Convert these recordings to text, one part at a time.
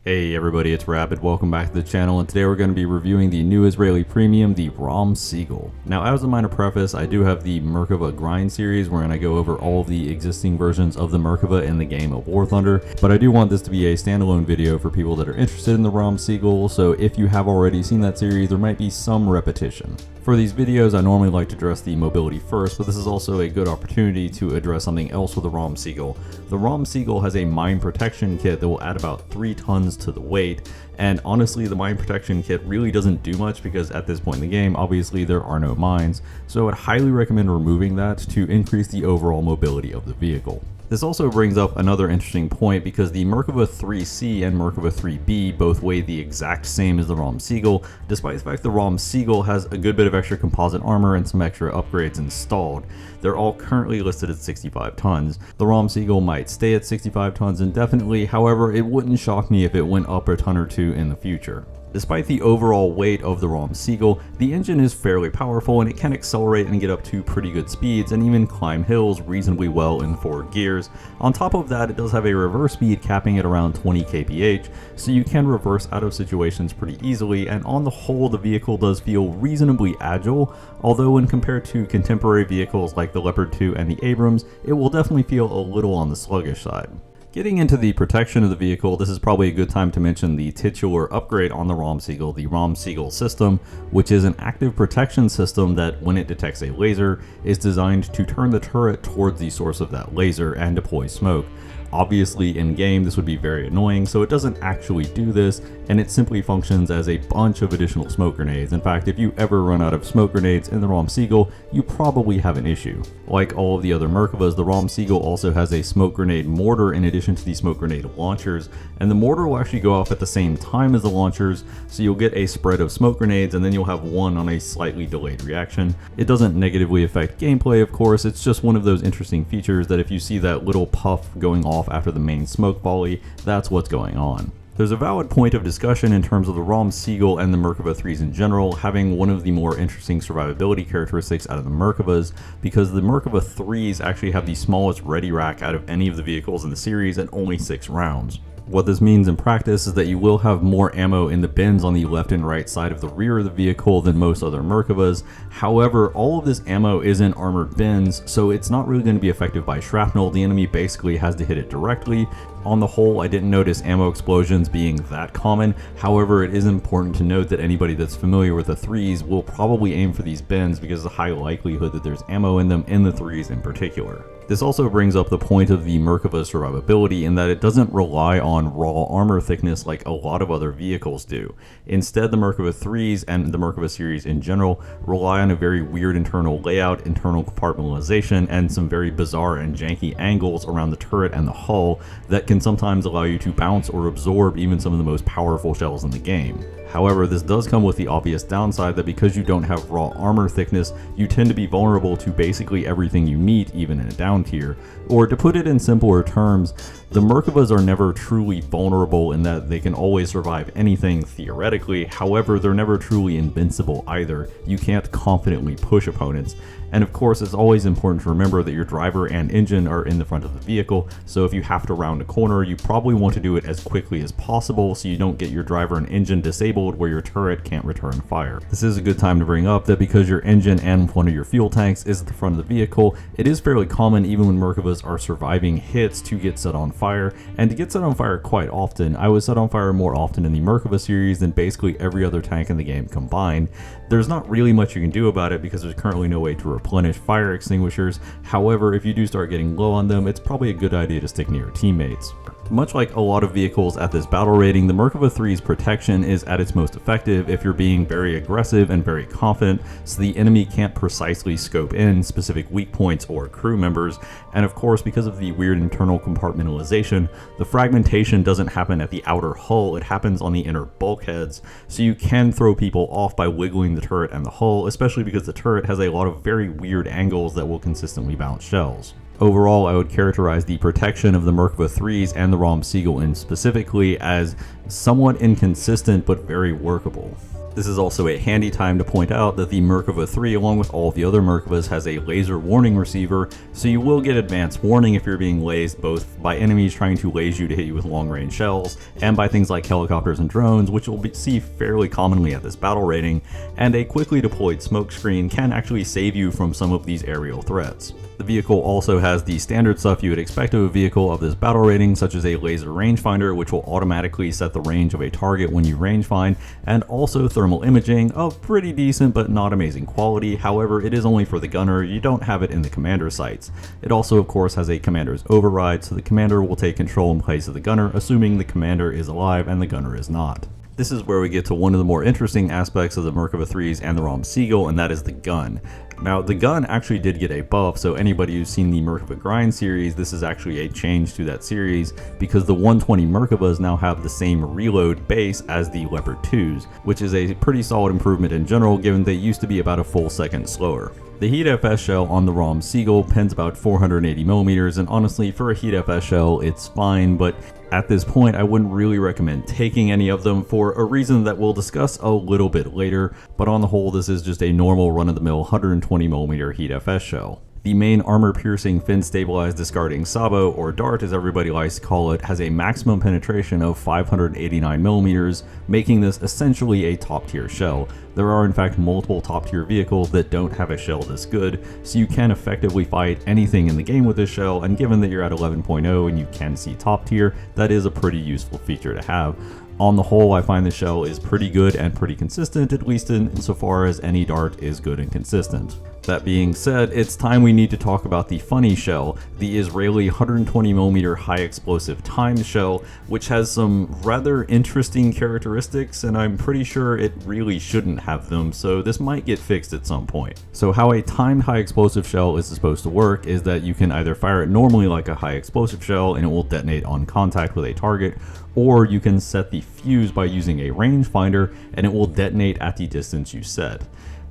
Hey everybody, it's Rapid. Welcome back to the channel, and today we're going to be reviewing the new Israeli premium, the Raam Segol. Now, as a minor preface, I do have the Merkava grind series wherein I go over all of the existing versions of the Merkava in the game of War Thunder, but I do want this to be a standalone video for people that are interested in the Raam Segol, so if you have already seen that series, there might be some repetition. For these videos, I normally like to address the mobility first, but this is also a good opportunity to address something else with the Raam Segol. The Raam Segol has a mine protection kit that will add about 3 tons to the weight, and honestly the mine protection kit really doesn't do much because at this point in the game, obviously there are no mines, so I would highly recommend removing that to increase the overall mobility of the vehicle. This also brings up another interesting point because the Merkava 3C and Merkava 3B both weigh the exact same as the Raam Segol, despite the fact the Raam Segol has a good bit of extra composite armor and some extra upgrades installed. They're all currently listed at 65 tons. The Raam Segol might stay at 65 tons indefinitely, however, it wouldn't shock me if it went up a ton or two in the future. Despite the overall weight of the Raam Segol, the engine is fairly powerful and it can accelerate and get up to pretty good speeds and even climb hills reasonably well in 4 gears. On top of that, it does have a reverse speed capping at around 20 kph, so you can reverse out of situations pretty easily, and on the whole the vehicle does feel reasonably agile, although when compared to contemporary vehicles like the Leopard 2 and the Abrams, it will definitely feel a little on the sluggish side. Getting into the protection of the vehicle, this is probably a good time to mention the titular upgrade on the Raam Segol, the Raam Segol system, which is an active protection system that, when it detects a laser, is designed to turn the turret towards the source of that laser and deploy smoke. Obviously, in game, this would be very annoying, so it doesn't actually do this, and it simply functions as a bunch of additional smoke grenades. In fact, if you ever run out of smoke grenades in the Raam Segol, you probably have an issue. Like all of the other Merkavas, the Raam Segol also has a smoke grenade mortar in addition to the smoke grenade launchers, and the mortar will actually go off at the same time as the launchers, so you'll get a spread of smoke grenades and then you'll have one on a slightly delayed reaction. It doesn't negatively affect gameplay, of course, it's just one of those interesting features that if you see that little puff going off after the main smoke volley, that's what's going on. There's a valid point of discussion in terms of the Raam Segol and the Merkava 3s in general having one of the more interesting survivability characteristics out of the Merkavas, because the Merkava 3s actually have the smallest ready rack out of any of the vehicles in the series at only 6 rounds. What this means in practice is that you will have more ammo in the bins on the left and right side of the rear of the vehicle than most other Merkavas. However, all of this ammo is in armored bins, so it's not really going to be effective by shrapnel. The enemy basically has to hit it directly. On the whole, I didn't notice ammo explosions being that common. However, it is important to note that anybody that's familiar with the 3s will probably aim for these bins because of the high likelihood that there's ammo in them in the 3s in particular. This also brings up the point of the Merkava survivability in that it doesn't rely on raw armor thickness like a lot of other vehicles do. Instead, the Merkava 3s and the Merkava series in general rely on a very weird internal layout, internal compartmentalization, and some very bizarre and janky angles around the turret and the hull that can sometimes allow you to bounce or absorb even some of the most powerful shells in the game. However, this does come with the obvious downside that because you don't have raw armor thickness, you tend to be vulnerable to basically everything you meet, even in a down tier. Or to put it in simpler terms, the Merkavas are never truly vulnerable in that they can always survive anything theoretically, however they're never truly invincible either. You can't confidently push opponents. And of course, it's always important to remember that your driver and engine are in the front of the vehicle, so if you have to round a corner, you probably want to do it as quickly as possible so you don't get your driver and engine disabled where your turret can't return fire. This is a good time to bring up that because your engine and one of your fuel tanks is at the front of the vehicle, it is fairly common even when Merkavas are surviving hits to get set on fire, and to get set on fire quite often. I was set on fire more often in the Merkava series than basically every other tank in the game combined. There's not really much you can do about it because there's currently no way to replenish fire extinguishers. However, if you do start getting low on them, it's probably a good idea to stick near your teammates. Much like a lot of vehicles at this battle rating, the Merkava 3's protection is at its most effective if you're being very aggressive and very confident, so the enemy can't precisely scope in specific weak points or crew members. And of course, because of the weird internal compartmentalization, the fragmentation doesn't happen at the outer hull, it happens on the inner bulkheads, so you can throw people off by wiggling the turret and the hull, especially because the turret has a lot of very weird angles that will consistently bounce shells. Overall, I would characterize the protection of the Merkava 3s and the Raam Segol specifically as somewhat inconsistent but very workable. This is also a handy time to point out that the Merkava 3, along with all of the other Merkavas, has a laser warning receiver, so you will get advanced warning if you're being lased both by enemies trying to lase you to hit you with long-range shells, and by things like helicopters and drones, which you'll see fairly commonly at this battle rating, and a quickly deployed smoke screen can actually save you from some of these aerial threats. The vehicle also has the standard stuff you would expect of a vehicle of this battle rating, such as a laser rangefinder, which will automatically set the range of a target when you rangefind, and also thermal imaging of pretty decent but not amazing quality. However, it is only for the gunner, you don't have it in the commander sights. It also of course has a commander's override, so the commander will take control in place of the gunner, assuming the commander is alive and the gunner is not. This is where we get to one of the more interesting aspects of the Merkava 3s and the Raam Segol, and that is the gun. Now, the gun actually did get a buff, so anybody who's seen the Merkava Grind series, this is actually a change to that series, because the 120 Merkavas now have the same reload base as the Leopard 2s, which is a pretty solid improvement in general, given they used to be about a full second slower. The Heat FS shell on the Raam Segol pins about 480mm, and honestly, for a Heat FS shell, it's fine, but at this point, I wouldn't really recommend taking any of them for a reason that we'll discuss a little bit later, but on the whole, this is just a normal run-of-the-mill 120mm Heat FS shell. The main armor-piercing, fin-stabilized discarding sabot, or dart as everybody likes to call it, has a maximum penetration of 589mm, making this essentially a top-tier shell. There are in fact multiple top-tier vehicles that don't have a shell this good, so you can effectively fight anything in the game with this shell, and given that you're at 11.0 and you can see top-tier, that is a pretty useful feature to have. On the whole, I find the shell is pretty good and pretty consistent, at least insofar as any dart is good and consistent. That being said, it's time we need to talk about the funny shell, the Israeli 120mm high explosive timed shell, which has some rather interesting characteristics, and I'm pretty sure it really shouldn't have them, so this might get fixed at some point. So how a timed high explosive shell is supposed to work is that you can either fire it normally like a high explosive shell and it will detonate on contact with a target, or you can set the fuse by using a rangefinder and it will detonate at the distance you set.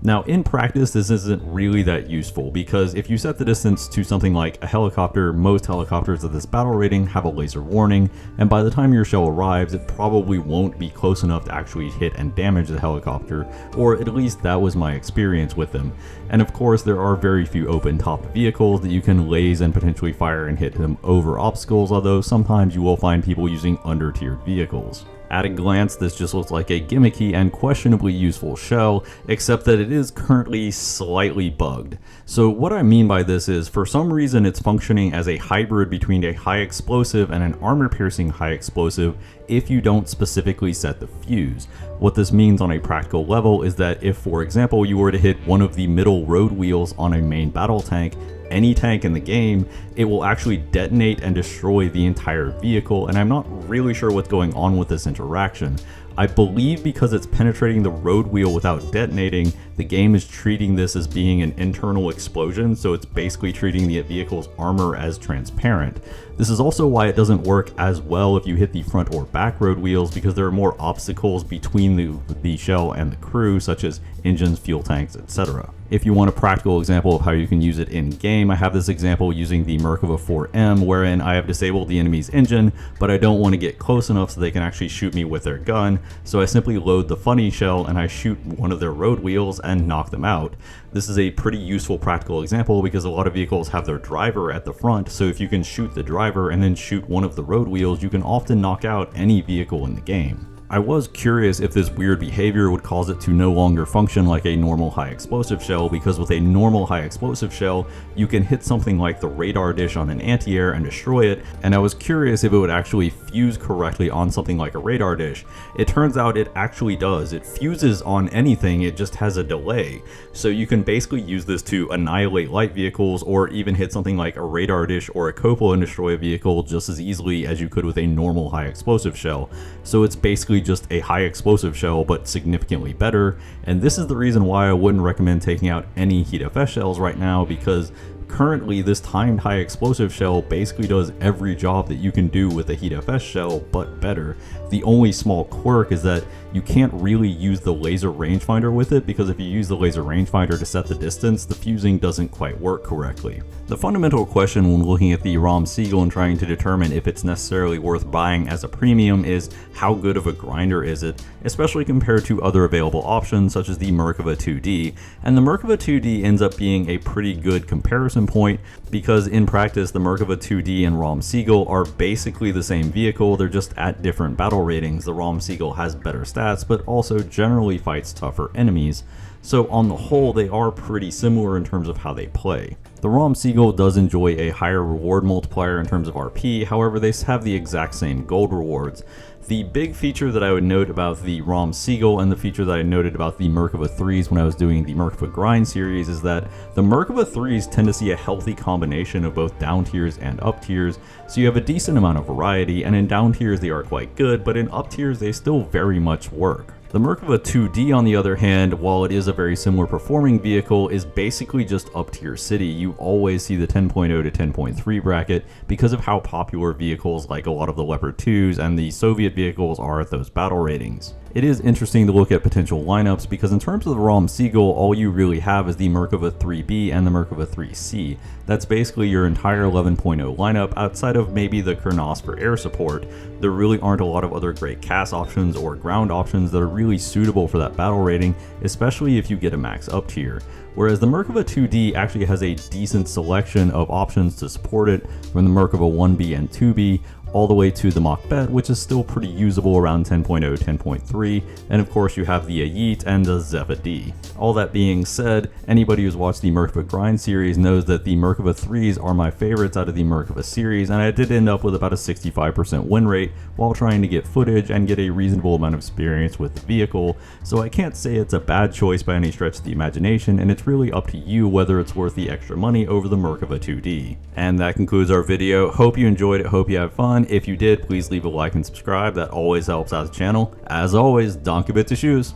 Now, in practice, this isn't really that useful, because if you set the distance to something like a helicopter, most helicopters at this battle rating have a laser warning, and by the time your shell arrives, it probably won't be close enough to actually hit and damage the helicopter, or at least that was my experience with them. And of course, there are very few open-topped vehicles that you can laze and potentially fire and hit them over obstacles, although sometimes you will find people using under-tiered vehicles. At a glance, this just looks like a gimmicky and questionably useful shell, except that it is currently slightly bugged. So what I mean by this is, for some reason it's functioning as a hybrid between a high explosive and an armor-piercing high explosive if you don't specifically set the fuse. What this means on a practical level is that if, for example, you were to hit one of the middle road wheels on a main battle tank, any tank in the game, it will actually detonate and destroy the entire vehicle, and I'm not really sure what's going on with this interaction. I believe because it's penetrating the road wheel without detonating, the game is treating this as being an internal explosion, so it's basically treating the vehicle's armor as transparent. This is also why it doesn't work as well if you hit the front or back road wheels, because there are more obstacles between the shell and the crew, such as engines, fuel tanks, etc. If you want a practical example of how you can use it in game, I have this example using the Merkava 4M, wherein I have disabled the enemy's engine, but I don't want to get close enough so they can actually shoot me with their gun, so I simply load the funny shell and I shoot one of their road wheels and knock them out. This is a pretty useful practical example because a lot of vehicles have their driver at the front, so if you can shoot the driver and then shoot one of the road wheels, you can often knock out any vehicle in the game. I was curious if this weird behavior would cause it to no longer function like a normal high explosive shell, because with a normal high explosive shell, you can hit something like the radar dish on an anti-air and destroy it, and I was curious if it would actually fuse correctly on something like a radar dish. It turns out it actually does. It fuses on anything, it just has a delay. So you can basically use this to annihilate light vehicles, or even hit something like a radar dish or a cupola and destroy a vehicle just as easily as you could with a normal high explosive shell. So it's basically just a high explosive shell, but significantly better, and this is the reason why I wouldn't recommend taking out any Heat FS shells right now, because Currently, this timed high explosive shell basically does every job that you can do with a Heat FS shell, but better. The only small quirk is that you can't really use the laser rangefinder with it, because if you use the laser rangefinder to set the distance, the fusing doesn't quite work correctly. The fundamental question when looking at the Raam Segol and trying to determine if it's necessarily worth buying as a premium is how good of a grinder is it, especially compared to other available options such as the Merkava 2D, and the Merkava 2D ends up being a pretty good comparison point because in practice the Merkava 2D and Raam Segol are basically the same vehicle, they're just at different battle ratings. The Raam Segol has better stats but also generally fights tougher enemies, so on the whole they are pretty similar in terms of how they play. The Raam Segol does enjoy a higher reward multiplier in terms of RP, however they have the exact same gold rewards. The big feature that I would note about the Raam Segol and the feature that I noted about the Merkava 3s when I was doing the Merkava Grind series is that the Merkava 3s tend to see a healthy combination of both down tiers and up tiers, so you have a decent amount of variety, and in down tiers they are quite good, but in up tiers they still very much work. The Merkava 2D on the other hand, while it is a very similar performing vehicle, is basically just up tier city. You always see the 10.0 to 10.3 bracket because of how popular vehicles like a lot of the Leopard 2s and the Soviet vehicles are at those battle ratings. It is interesting to look at potential lineups because in terms of the Raam Segol, all you really have is the Merkava 3B and the Merkava 3C. That's basically your entire 11.0 lineup outside of maybe the Kurnos for air support. There really aren't a lot of other great cast options or ground options that are really suitable for that battle rating, especially if you get a max up tier. Whereas the Merkava 2D actually has a decent selection of options to support it, from the Merkava 1B and 2B all the way to the Macbeth, which is still pretty usable around 10.0, 10.3, and of course you have the Ayit and the Zeva D. All that being said, anybody who's watched the Merkava Grind series knows that the Merkava 3s are my favorites out of the Merkava series, and I did end up with about a 65% win rate while trying to get footage and get a reasonable amount of experience with the vehicle, so I can't say it's a bad choice by any stretch of the imagination, and it's really up to you whether it's worth the extra money over the Merkava 2D. And that concludes our video. Hope you enjoyed it, hope you had fun. If you did, please leave a like and subscribe, that always helps out the channel. As always, danke bitte, tschüss.